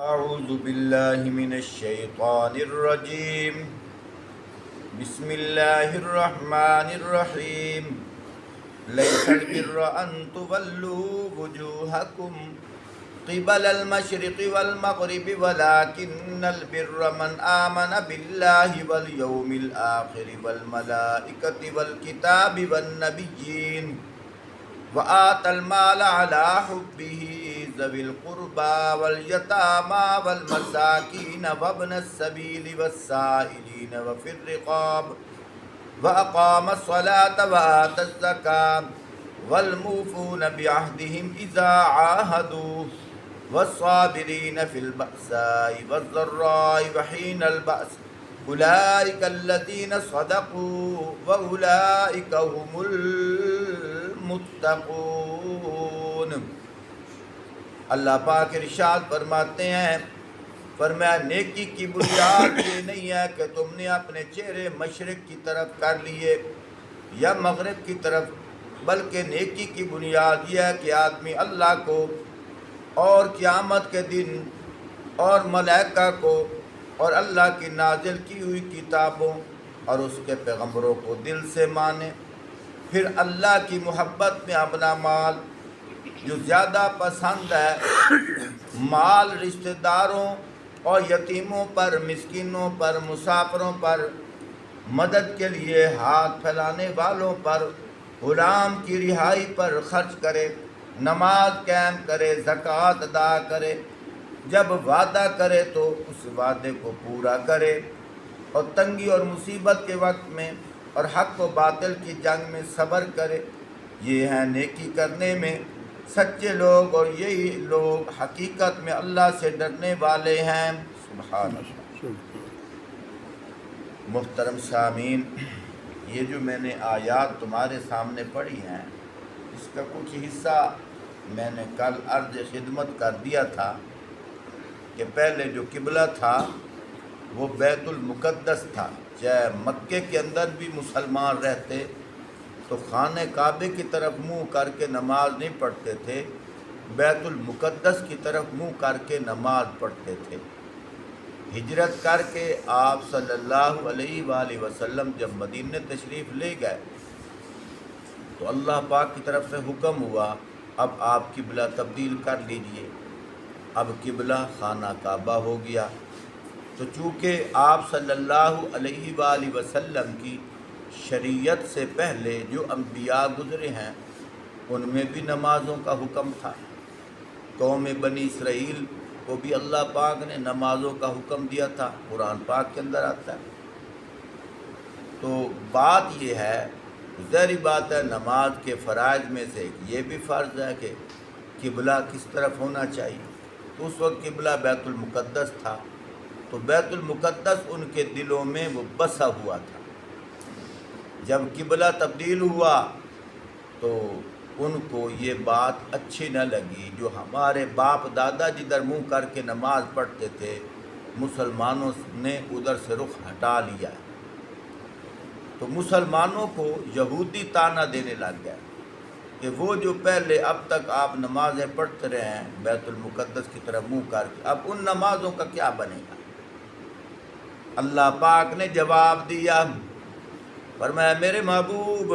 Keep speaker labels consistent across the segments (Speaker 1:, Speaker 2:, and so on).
Speaker 1: أعوذ بالله من الشيطان الرجيم. بسم الله الرحمن الرحيم. ليس البر أن تولوا وجوهكم قبل المشرق والمغرب ولكن البر من آمن بالله واليوم الآخر والملائكة والكتاب والنبيين وآتى المال على حبه ذوي القربى واليتامى والمساكين وابن السبيل والسائلين وفي الرقاب وأقام الصلاة وآتى الزكاة والموفون بعهدهم إذا عاهدوا والصابرين في البأساء والضراء وحين البأس أولئك الذين صدقوا وأولئك هم المتقون. اللہ پاک ارشاد فرماتے ہیں، فرمایا نیکی کی بنیاد یہ نہیں ہے کہ تم نے اپنے چہرے مشرق کی طرف کر لیے یا مغرب کی طرف، بلکہ نیکی کی بنیاد یہ ہے کہ آدمی اللہ کو اور قیامت کے دن اور ملائکہ کو اور اللہ کی نازل کی ہوئی کتابوں اور اس کے پیغمبروں کو دل سے مانے، پھر اللہ کی محبت میں اپنا مال جو زیادہ پسند ہے، مال رشتہ داروں اور یتیموں پر، مسکینوں پر، مسافروں پر، مدد کے لیے ہاتھ پھیلانے والوں پر، غلام کی رہائی پر خرچ کرے، نماز قائم کرے، زکوٰۃ ادا کرے، جب وعدہ کرے تو اس وعدے کو پورا کرے، اور تنگی اور مصیبت کے وقت میں اور حق و باطل کی جنگ میں صبر کرے. یہ ہیں نیکی کرنے میں سچے لوگ، اور یہی لوگ حقیقت میں اللہ سے ڈرنے والے ہیں. سبحان اللہ. محترم سامعین، یہ جو میں نے آیات تمہارے سامنے پڑھی ہیں، اس کا کچھ حصہ میں نے کل عرض خدمت کر دیا تھا کہ پہلے جو قبلہ تھا وہ بیت المقدس تھا. چاہے مکے کے اندر بھی مسلمان رہتے تو خانہ کعبے کی طرف منہ کر کے نماز نہیں پڑھتے تھے، بیت المقدس کی طرف منہ کر کے نماز پڑھتے تھے. ہجرت کر کے آپ صلی اللہ علیہ وآلہ وسلم جب مدینہ تشریف لے گئے تو اللہ پاک کی طرف سے حکم ہوا، اب آپ قبلہ تبدیل کر لیجئے. اب قبلہ خانہ کعبہ ہو گیا. تو چونکہ آپ صلی اللہ علیہ وآلہ وسلم کی شریعت سے پہلے جو انبیاء گزرے ہیں ان میں بھی نمازوں کا حکم تھا. قوم بنی اسرائیل کو بھی اللہ پاک نے نمازوں کا حکم دیا تھا، قرآن پاک کے اندر آتا ہے. تو بات یہ ہے، ظاہری بات ہے، نماز کے فرائض میں سے یہ بھی فرض ہے کہ قبلہ کس طرف ہونا چاہیے. تو اس وقت قبلہ بیت المقدس تھا، تو بیت المقدس ان کے دلوں میں وہ بسا ہوا تھا. جب قبلہ تبدیل ہوا تو ان کو یہ بات اچھی نہ لگی. جو ہمارے باپ دادا جدھر منہ کر کے نماز پڑھتے تھے، مسلمانوں نے ادھر سے رخ ہٹا لیا. تو مسلمانوں کو یہودی طعنہ دینے لگ گیا کہ وہ جو پہلے اب تک آپ نمازیں پڑھتے رہے ہیں بیت المقدس کی طرف منہ کر کے، اب ان نمازوں کا کیا بنے گا. اللہ پاک نے جواب دیا، فرمایا میرے محبوب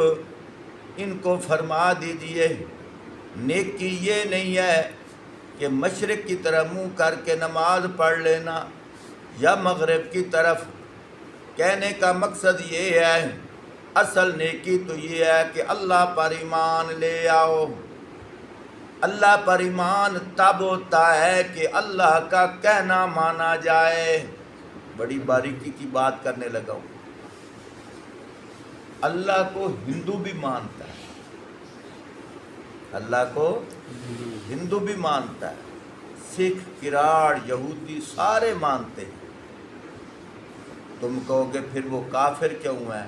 Speaker 1: ان کو فرما دیجئے، نیکی یہ نہیں ہے کہ مشرق کی طرف منہ کر کے نماز پڑھ لینا یا مغرب کی طرف. کہنے کا مقصد یہ ہے، اصل نیکی تو یہ ہے کہ اللہ پر ایمان لے آؤ. اللہ پر ایمان تب ہوتا ہے کہ اللہ کا کہنا مانا جائے. بڑی باریکی کی بات کرنے لگا ہوں. اللہ کو ہندو بھی مانتا ہے، اللہ کو ہندو بھی مانتا ہے، سکھ، کراڑ، یہودی سارے مانتے ہیں. تم کہو گے پھر وہ کافر کیوں ہیں؟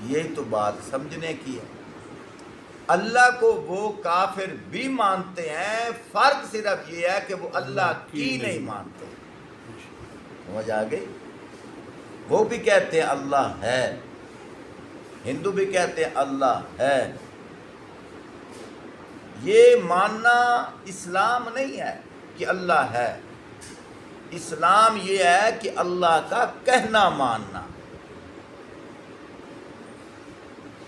Speaker 1: یہی تو بات سمجھنے کی ہے. اللہ کو وہ کافر بھی مانتے ہیں، فرق صرف یہ ہے کہ وہ اللہ کی نہیں مانتے. سمجھ آ گئی؟ وہ بھی کہتے ہیں اللہ ہے، ہندو بھی کہتے ہیں اللہ ہے. یہ ماننا اسلام نہیں ہے کہ اللہ ہے. اسلام یہ ہے کہ اللہ کا کہنا ماننا.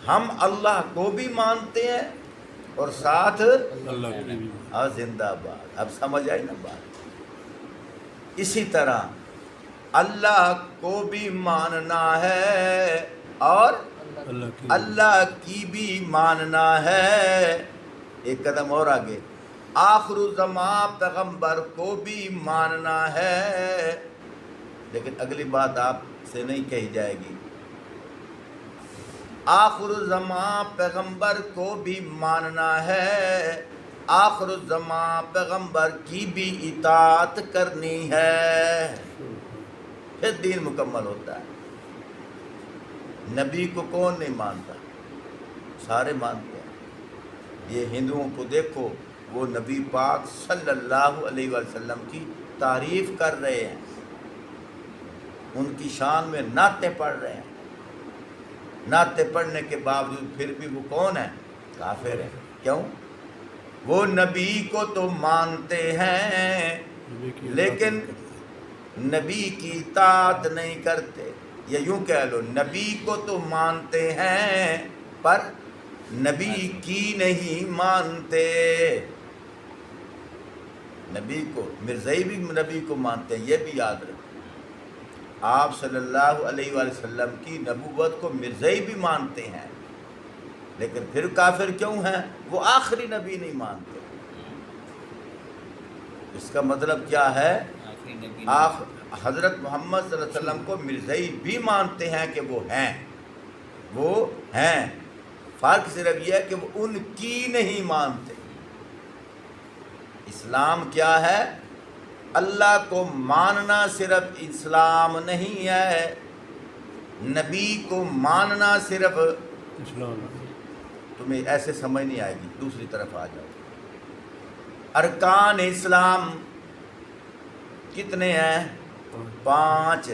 Speaker 1: ہم اللہ کو بھی مانتے ہیں اور ساتھ
Speaker 2: اللہ کی بھی.
Speaker 1: زندہ باد. اب سمجھ آئی نا بات. اسی طرح اللہ کو بھی ماننا ہے اور اللہ کی بھی ماننا ہے. ایک قدم اور آگے، آخر الزمان پیغمبر کو بھی ماننا ہے. لیکن اگلی بات آپ سے نہیں کہی جائے گی. آخر الزمان پیغمبر کو بھی ماننا ہے، آخر الزمان پیغمبر کی بھی اطاعت کرنی ہے، پھر دین مکمل ہوتا ہے. نبی کو کون نہیں مانتا؟ سارے مانتے ہیں. یہ ہندوؤں کو دیکھو، وہ نبی پاک صلی اللہ علیہ وسلم کی تعریف کر رہے ہیں، ان کی شان میں نعتیں پڑھ رہے ہیں. نعتیں پڑھنے کے باوجود پھر بھی وہ کون ہیں؟ کافر ہیں. کیوں؟ وہ نبی کو تو مانتے ہیں لیکن نبی کی اطاعت نہیں کرتے. یا یوں کہہ لو، نبی کو تو مانتے ہیں پر نبی کی نہیں مانتے. نبی کو، مرزائی بھی نبی کو مانتے ہیں، یہ بھی یاد رکھو. آپ صلی اللہ علیہ وآلہ وسلم کی نبوت کو مرزائی بھی مانتے ہیں، لیکن پھر کافر کیوں ہیں؟ وہ آخری نبی نہیں مانتے. اس کا مطلب کیا ہے؟ حضرت محمد صلی اللہ علیہ وسلم کو مرزائی بھی مانتے ہیں کہ وہ ہیں. فرق صرف یہ ہے کہ وہ ان کی نہیں مانتے. اسلام کیا ہے؟ اللہ کو ماننا صرف اسلام نہیں ہے، نبی کو ماننا صرف
Speaker 2: اسلام.
Speaker 1: تمہیں ایسے سمجھ نہیں آئے گی. دوسری طرف آ جاؤ. ارکان اسلام کتنے ہیں؟ 5.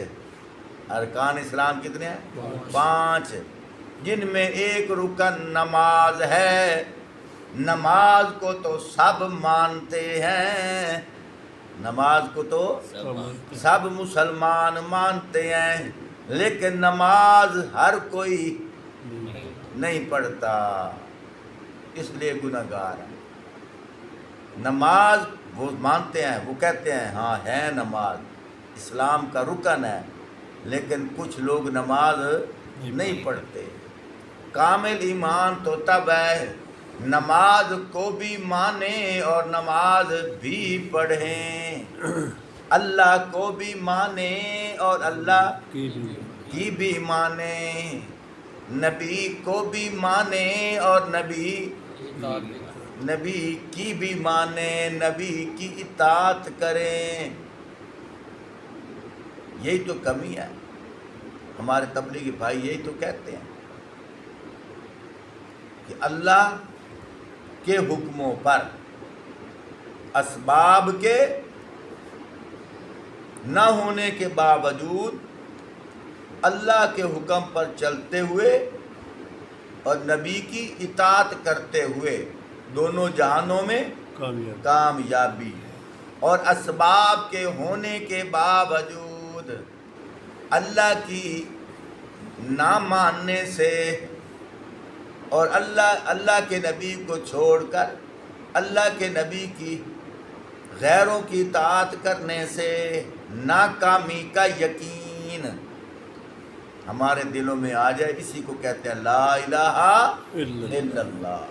Speaker 1: ارکان اسلام کتنے ہیں؟ 5، جن میں ایک رکن نماز ہے. نماز کو تو سب مانتے ہیں، نماز کو تو سب مسلمان مانتے ہیں، لیکن نماز ہر کوئی نہیں پڑھتا، اس لیے گنہگار ہے. نماز وہ مانتے ہیں، وہ کہتے ہیں ہاں ہے نماز اسلام کا رکن ہے، لیکن کچھ لوگ نماز نہیں پڑھتے. کامل ایمان تو تب ہے نماز کو بھی مانیں اور نماز بھی پڑھیں، اللہ کو بھی مانیں اور اللہ کی بھی مانیں، نبی کو بھی مانیں اور نبی کی بھی مانیں، نبی کی اطاعت کریں. یہی تو کمی ہے. ہمارے تبلیغی بھائی یہی تو کہتے ہیں کہ اللہ کے حکموں پر اسباب کے نہ ہونے کے باوجود اللہ کے حکم پر چلتے ہوئے اور نبی کی اطاعت کرتے ہوئے دونوں جہانوں میں کامیابی، اور اسباب کے ہونے کے باوجود اللہ کی نہ ماننے سے اور اللہ کے نبی کو چھوڑ کر اللہ کے نبی کی غیروں کی اطاعت کرنے سے ناکامی کا یقین ہمارے دلوں میں آ جائے. اسی کو کہتے ہیں لا الہ الا اللہ.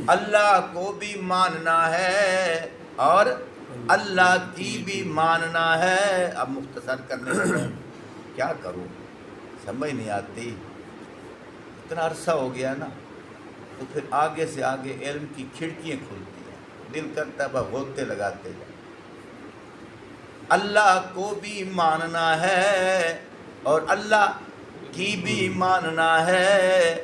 Speaker 1: اللہ کو بھی ماننا ہے اور اللہ کی بھی ماننا ہے. اب مختصر کرنے لگا، کیا کروں سمجھ نہیں آتی. اتنا عرصہ ہو گیا نا، تو پھر آگے سے آگے علم کی کھڑکیاں کھلتی ہیں، دل کرتا ہے بس ہوتے لگاتے جائیں. اللہ کو بھی ماننا ہے اور اللہ کی بھی ماننا ہے،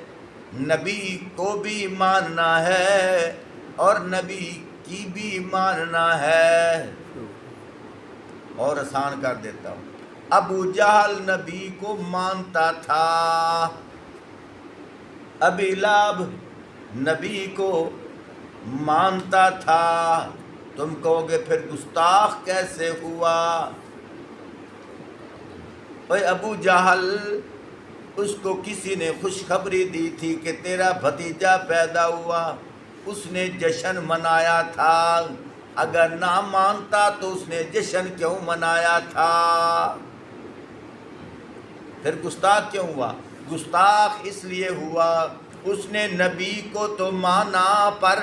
Speaker 1: نبی کو بھی ماننا ہے اور نبی کی بھی ماننا ہے. اور آسان کر دیتا ہوں. ابو جہل نبی کو مانتا تھا، ابی لہب نبی کو مانتا تھا، تم کہو گے پھر گستاخ کیسے ہوا؟ بھائی ابو جہل اس کو کسی نے خوشخبری دی تھی کہ تیرا بھتیجا پیدا ہوا، اس نے جشن منایا تھا، اگر نہ مانتا تو اس نے جشن کیوں منایا تھا؟ پھر گستاخ کیوں ہوا؟ گستاخ اس لیے ہوا اس نے نبی کو تو مانا پر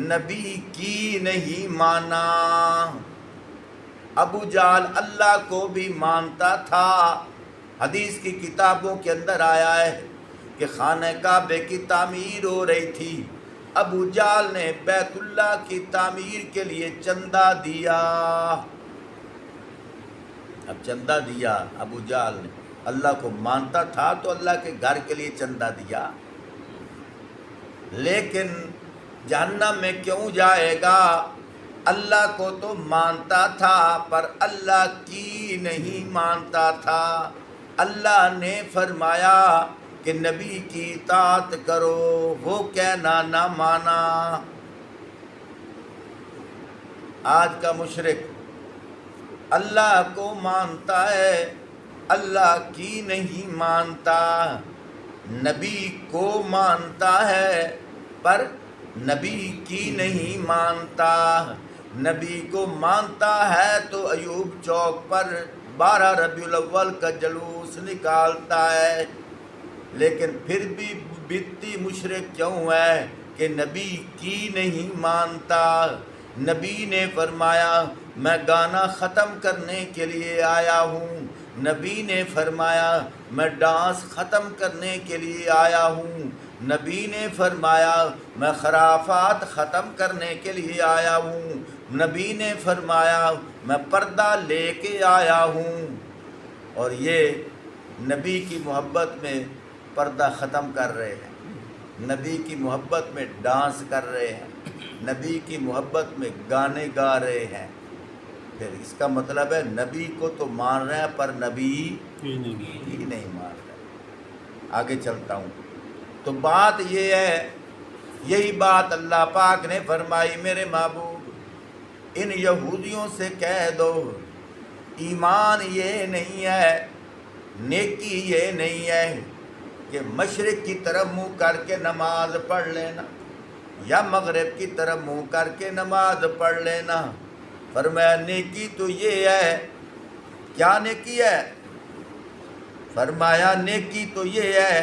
Speaker 1: نبی کی نہیں مانا۔ ابو جہل اللہ کو بھی مانتا تھا، حدیث کی کتابوں کے اندر آیا ہے کہ خانہ کعبے کی تعمیر ہو رہی تھی، ابو جہل نے بیت اللہ کی تعمیر کے لیے چندہ دیا۔ اب چندہ دیا ابو جہل نے، اللہ کو مانتا تھا تو اللہ کے گھر کے لیے چندہ دیا، لیکن جہنم میں کیوں جائے گا؟ اللہ کو تو مانتا تھا پر اللہ کی نہیں مانتا تھا۔ اللہ نے فرمایا کہ نبی کی اطاعت کرو، وہ کہنا نہ مانا۔ آج کا مشرک اللہ کو مانتا ہے، اللہ کی نہیں مانتا، نبی کو مانتا ہے پر نبی کی نہیں مانتا۔ نبی کو مانتا ہے تو ایوب چوک پر 12 ربیع الاول کا جلوس نکالتا ہے، لیکن پھر بھی بدتی مشرک کیوں ہے کہ نبی کی نہیں مانتا۔ نبی نے فرمایا میں گانا ختم کرنے کے لیے آیا ہوں، نبی نے فرمایا میں ڈانس ختم کرنے کے لیے آیا ہوں، نبی نے فرمایا میں خرافات ختم کرنے کے لیے آیا ہوں، نبی نے فرمایا میں پردہ لے کے آیا ہوں۔ اور یہ نبی کی محبت میں پردہ ختم کر رہے ہیں، نبی کی محبت میں ڈانس کر رہے ہیں، نبی کی محبت میں گانے گا رہے ہیں۔ پھر اس کا مطلب ہے نبی کو تو مان رہے ہیں پر نبی ہی نہیں مان رہے۔ آگے چلتا ہوں تو بات یہ ہے، یہی بات اللہ پاک نے فرمائی میرے محبوب ان یہودیوں سے کہہ دو ایمان یہ نہیں ہے، نیکی یہ نہیں ہے کہ مشرق کی طرف منہ کر کے نماز پڑھ لینا یا مغرب کی طرف منہ کر کے نماز پڑھ لینا۔ فرمایا نیکی تو یہ ہے، کیا نیکی ہے؟ فرمایا نیکی تو یہ ہے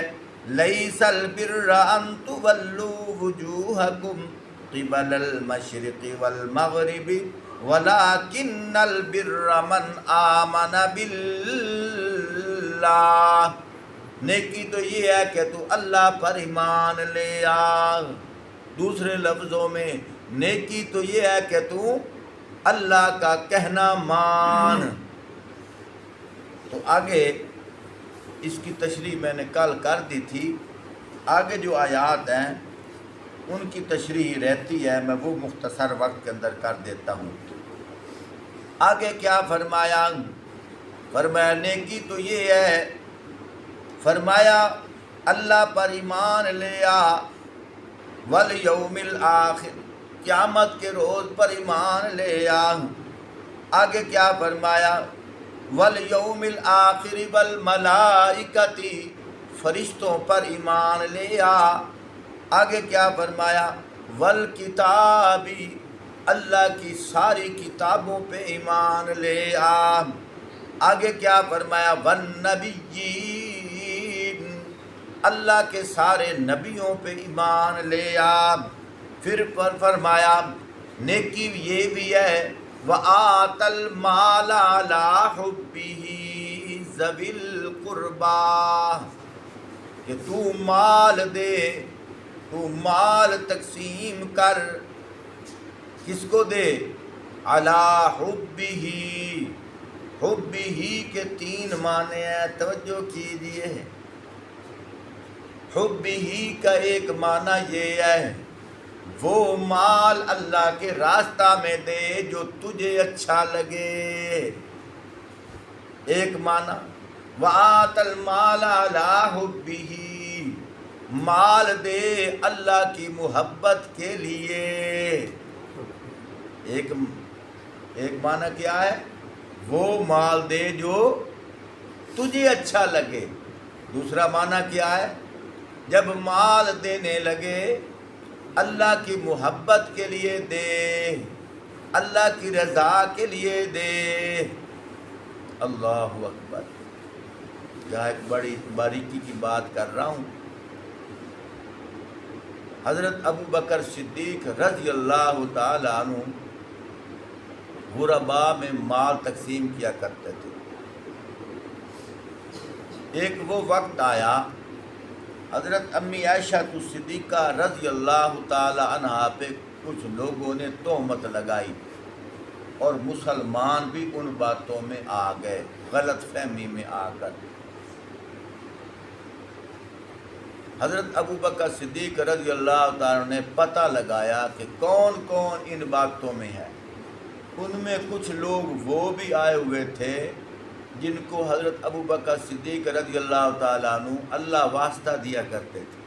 Speaker 1: لیس البر ان تولوا وجوہکم قبل المشرق والمغرب ولکن البر من آمن باللہ۔ نیکی تو یہ ہے کہ تو اللہ پر ایمان لے آ۔ دوسرے لفظوں میں نیکی تو یہ ہے کہ تو اللہ کا کہنا مان۔ تو آگے اس کی تشریح میں نے کل کر دی تھی، آگے جو آیات ہیں ان کی تشریح رہتی ہے، میں وہ مختصر وقت کے اندر کر دیتا ہوں۔ آگے کیا فرمایا؟ فرمایا نیکی تو یہ ہے، فرمایا اللہ پر ایمان لے آ، والیوم الآخر قیامت کے روز پر ایمان لے آ۔ آگے کیا فرمایا؟ والیوم الآخر والملائکۃ فرشتوں پر ایمان لے آ۔ آگے کیا فرمایا؟ والکتاب اللہ کی ساری کتابوں پہ ایمان لے آ۔ آگے کیا فرمایا؟ والنبیین اللہ کے سارے نبیوں پہ ایمان لے آ۔ پھر فرمایا نیکی یہ بھی ہے وَآتَ الْمَالَ عَلَىٰ حُبِّهِ ذَوِي الْقُرْبَىٰ، کہ تو مال دے، تو مال تقسیم کر، کس کو دے؟ عَلَىٰ حُبِّهِ، حُبِّهِ کے 3 معنی ہیں، توجہ کیجئے۔ حُبِّهِ کا ایک معنی یہ ہے وہ مال اللہ کے راستہ میں دے جو تجھے اچھا لگے۔ ایک معنی وَآتَ الْمَالَ عَلَىٰ حُبِّهِ، مال دے اللہ کی محبت کے لیے۔ ایک معنی کیا ہے؟ وہ مال دے جو تجھے اچھا لگے. دوسرا معنی کیا ہے؟ جب مال دینے لگے اللہ کی محبت کے لیے دے، اللہ کی رضا کے لیے دے. اللہ اکبر. یہاں ایک بڑی باریکی کی بات کر رہا ہوں. حضرت ابو بکر صدیق رضی اللہ تعالی عنہ غرباء میں مال تقسیم کیا کرتے تھے. ایک وہ وقت آیا حضرت امی عائشہ صدیقہ رضی اللہ تعالی عنہا پہ کچھ لوگوں نے تہمت لگائی اور مسلمان بھی ان باتوں میں آ گئے، غلط فہمی میں آ کر. حضرت ابو بکر صدیق رضی اللہ تعالیٰ نے پتہ لگایا کہ کون کون ان باتوں میں ہے. ان میں کچھ لوگ وہ بھی آئے ہوئے تھے جن کو حضرت ابو بکر صدیق رضی اللہ تعالیٰ عنہ اللہ واسطہ دیا کرتے تھے.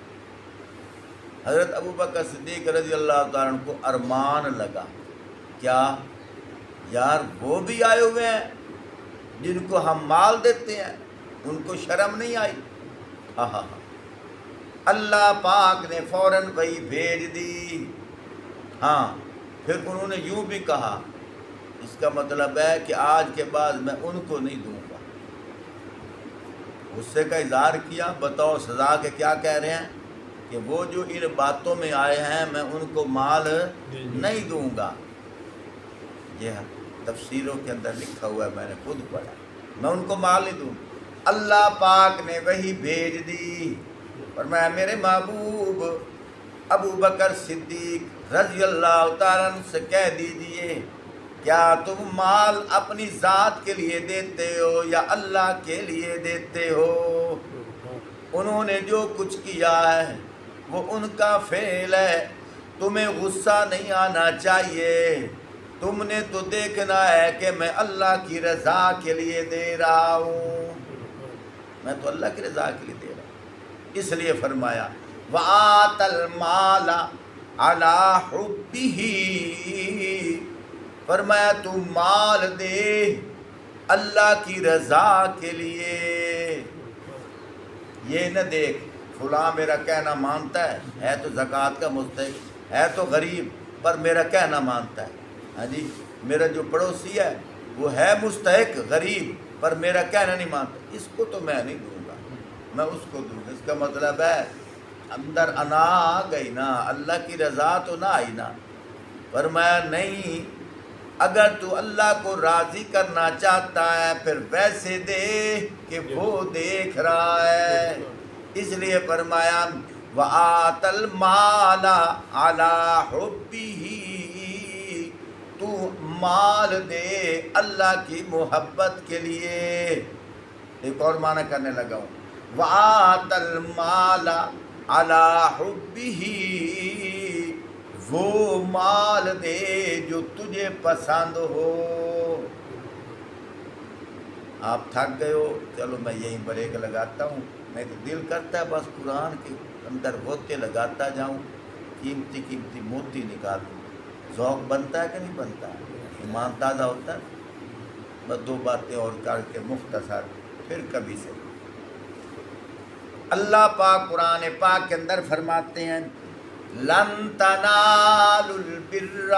Speaker 1: حضرت ابو بکر صدیق رضی اللہ تعالیٰ عنہ کو ارمان لگا، کیا یار وہ بھی آئے ہوئے ہیں جن کو ہم مال دیتے ہیں، ان کو شرم نہیں آئی؟ ہاں. اللہ پاک نے فوراً وہی بھیج دی. ہاں پھر انہوں نے یوں بھی کہا، اس کا مطلب ہے کہ آج کے بعد میں ان کو نہیں دوں گا. غصے کا اظہار کیا. بتاؤ سزا کے کیا کہہ رہے ہیں کہ وہ جو ان باتوں میں آئے ہیں میں ان کو مال نہیں دوں گا. یہ تفسیروں کے اندر لکھا ہوا ہے، میں نے خود پڑھا. میں ان کو مال نہیں دوں. اللہ پاک نے وہی بھیج دی. فرمایا میرے محبوب ابو بکر صدیق رضی اللہ تعالیٰ عنہ سے کہہ دیجئے، کیا تم مال اپنی ذات کے لیے دیتے ہو یا اللہ کے لیے دیتے ہو؟ انہوں نے جو کچھ کیا ہے وہ ان کا فعل ہے. تمہیں غصہ نہیں آنا چاہیے. تم نے تو دیکھنا ہے کہ میں اللہ کی رضا کے لیے دے رہا ہوں. میں تو اللہ کی رضا کے لیے دے رہا ہوں. اس لیے فرمایا وَآتَ الْمَالَ عَلَىٰ حُبِّهِ. فرمایا تو مال دے اللہ کی رضا کے لیے. یہ نہ دیکھ فلاں میرا کہنا مانتا ہے تو زکوٰۃ کا مستحق ہے، تو غریب پر میرا کہنا مانتا ہے. ہاں جی، میرا جو پڑوسی ہے وہ ہے مستحق غریب پر میرا کہنا نہیں مانتا، اس کو تو میں نہیں دوں گا، میں اس کو دوں گا. اس کا مطلب ہے اندر انا آ گئی نا، اللہ کی رضا تو نہ آئی نا. فرمایا نہیں، اگر تو اللہ کو راضی کرنا چاہتا ہے پھر ویسے دے کہ وہ دیکھ رہا ہے. اس لیے فرمایا وَآتَ الْمَالَ عَلَىٰ حُبِّهِ. تو مال دے اللہ کی محبت کے لیے. ایک اور معنی کرنے لگا ہوں، وَآتَ الْمَالَ عَلَىٰ حُبِّهِ. وہ مال دے جو تجھے پسند ہو. آپ تھک گئے ہو، چلو میں یہیں بریک لگاتا ہوں. میں تو دل کرتا ہے بس قرآن کے اندر ہوتے لگاتا جاؤں، قیمتی قیمتی موتی نکالوں. ذوق بنتا ہے کہ نہیں بنتا ہے؟ ایمان تازہ ہوتا ہے. بس دو باتیں اور کر کے مختصر پھر کبھی سے. اللہ پاک قرآن پاک کے اندر فرماتے ہیں لن تنالوا البر،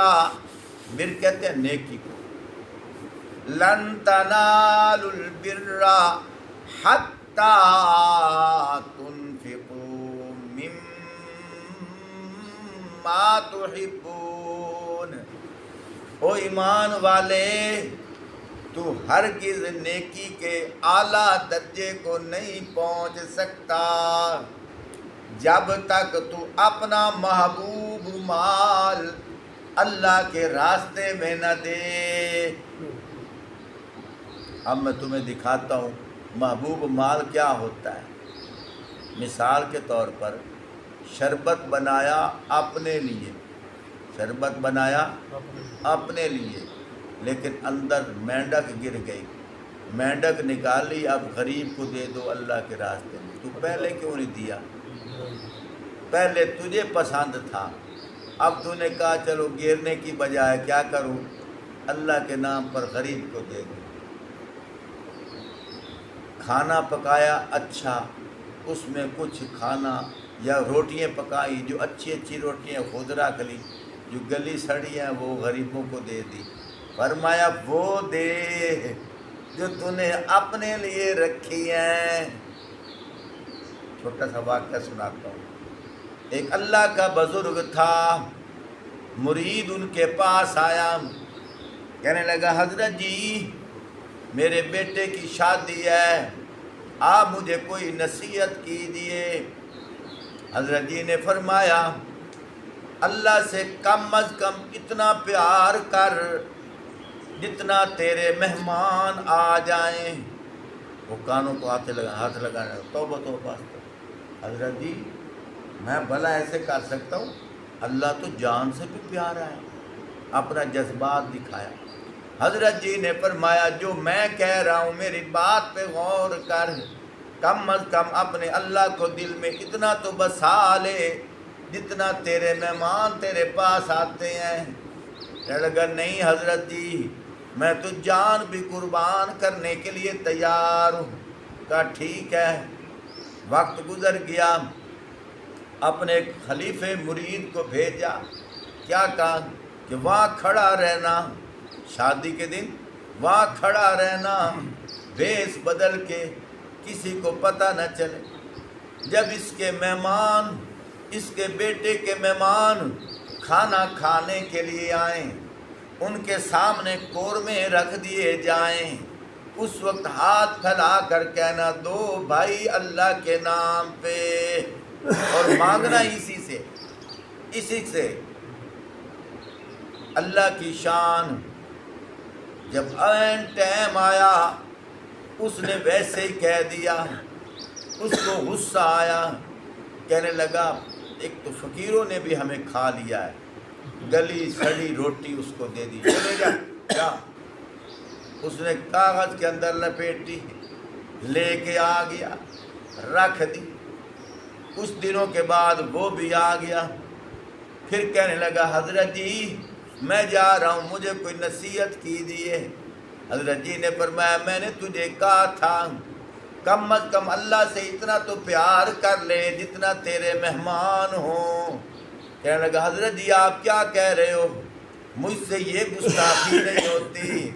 Speaker 1: بر کہتے ہیں نیکی کو. لن تنالوا البر حتی تنفقوا مما تحبون. او ایمان والے، تو ہرگز نیکی کے اعلیٰ درجے کو نہیں پہنچ سکتا جب تک تو اپنا محبوب مال اللہ کے راستے میں نہ دے. اب میں تمہیں دکھاتا ہوں محبوب مال کیا ہوتا ہے. مثال کے طور پر شربت بنایا اپنے لیے، شربت بنایا اپنے لیے، لیکن اندر مینڈک گر گئی. مینڈک نکالی، اب غریب کو دے دو اللہ کے راستے میں. تو پہلے کیوں نہیں دیا؟ پہلے تجھے پسند تھا، اب تو نے کہا چلو گرنے کی بجائے کیا کروں، اللہ کے نام پر غریب کو دے دوں۔ کھانا پکایا اچھا، اس میں کچھ کھانا یا روٹیاں پکائی جو اچھی اچھی روٹیاں خود رکھ لی، جو گلی سڑی ہیں وہ غریبوں کو دے دی۔ فرمایا وہ دے جو تو نے اپنے لیے رکھی ہیں۔ چھوٹا سا واقعہ سناتا ہوں۔ ایک اللہ کا بزرگ تھا، مرید ان کے پاس آیا، کہنے لگا حضرت جی میرے بیٹے کی شادی ہے، آپ مجھے کوئی نصیحت کیجیے۔ حضرت جی نے فرمایا اللہ سے کم از کم اتنا پیار کر جتنا تیرے مہمان آ جائیں۔ وہ کانوں کو ہاتھ لگانے، توبہ توبہ۔ حضرت جی میں بھلا ایسے کر سکتا ہوں؟ اللہ تو جان سے بھی پیارا ہے، اپنا جذبات دکھایا۔ حضرت جی نے فرمایا جو میں کہہ رہا ہوں میری بات پہ غور کر، کم از کم اپنے اللہ کو دل میں اتنا تو بسا لے جتنا تیرے مہمان تیرے پاس آتے ہیں۔ کہنے لگا نہیں حضرت جی میں تو جان بھی قربان کرنے کے لیے تیار ہوں۔ کہا ٹھیک ہے۔ وقت گزر گیا، اپنے خلیفہ مرید کو بھیجا، کیا کہا کہ وہاں کھڑا رہنا، شادی کے دن وہاں کھڑا رہنا بھیس بدل کے، کسی کو پتہ نہ چلے۔ جب اس کے مہمان، اس کے بیٹے کے مہمان کھانا کھانے کے لیے آئیں، ان کے سامنے قورمے رکھ دیے جائیں، اس وقت ہاتھ پھیلا کر کہنا دو بھائی اللہ کے نام پہ، اور مانگنا اسی سے اللہ کی شان۔ جب عین ٹائم آیا اس نے ویسے ہی کہہ دیا، اس کو غصہ آیا، کہنے لگا ایک تو فقیروں نے بھی ہمیں کھا لیا ہے، گلی سڑی روٹی اس کو دے دی، چلے جا کیا۔ اس نے کاغذ کے اندر لپیٹی، لے کے آ گیا، رکھ دی۔ کچھ دنوں کے بعد وہ بھی آ گیا، پھر کہنے لگا حضرت جی میں جا رہا ہوں مجھے کوئی نصیحت کیجیے۔ حضرت جی نے فرمایا میں نے تجھے کہا تھا کم از کم اللہ سے اتنا تو پیار کر لے جتنا تیرے مہمان ہوں۔ کہنے لگا حضرت جی آپ کیا کہہ رہے ہو، مجھ سے یہ گستاخی نہیں ہوتی۔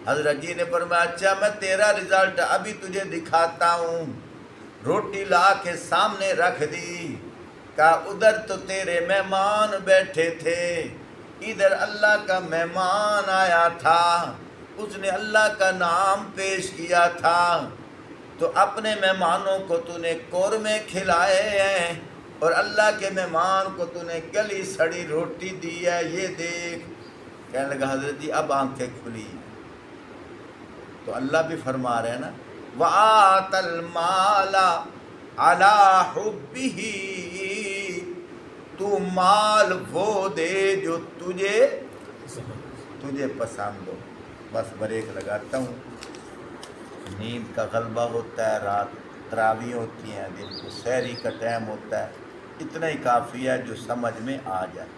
Speaker 1: حضرت جی نے فرمایا اچھا میں تیرا رزلٹ ابھی تجھے دکھاتا ہوں۔ روٹی لا کے سامنے رکھ دی، کہا ادھر تو تیرے مہمان بیٹھے تھے، ادھر اللہ کا مہمان آیا تھا، اس نے اللہ کا نام پیش کیا تھا، تو اپنے مہمانوں کو تو نے قورمے کھلائے ہیں اور اللہ کے مہمان کو تو نے گلی سڑی روٹی دی ہے، یہ دیکھ۔ کہنے لگا حضرت جی اب آنکھیں کھلی، تو اللہ بھی فرما رہے ہیں نا وَآتَ الْمَالَ عَلَىٰ حُبِّهِ، تو مال وہ دے جو تجھے پسند ہو۔ بس بریک لگاتا ہوں، نیند کا غلبہ ہوتا ہے، رات تراویح ہوتی ہیں، دن کو سحری کا ٹائم ہوتا ہے، اتنا ہی کافی ہے جو سمجھ میں آ جائے۔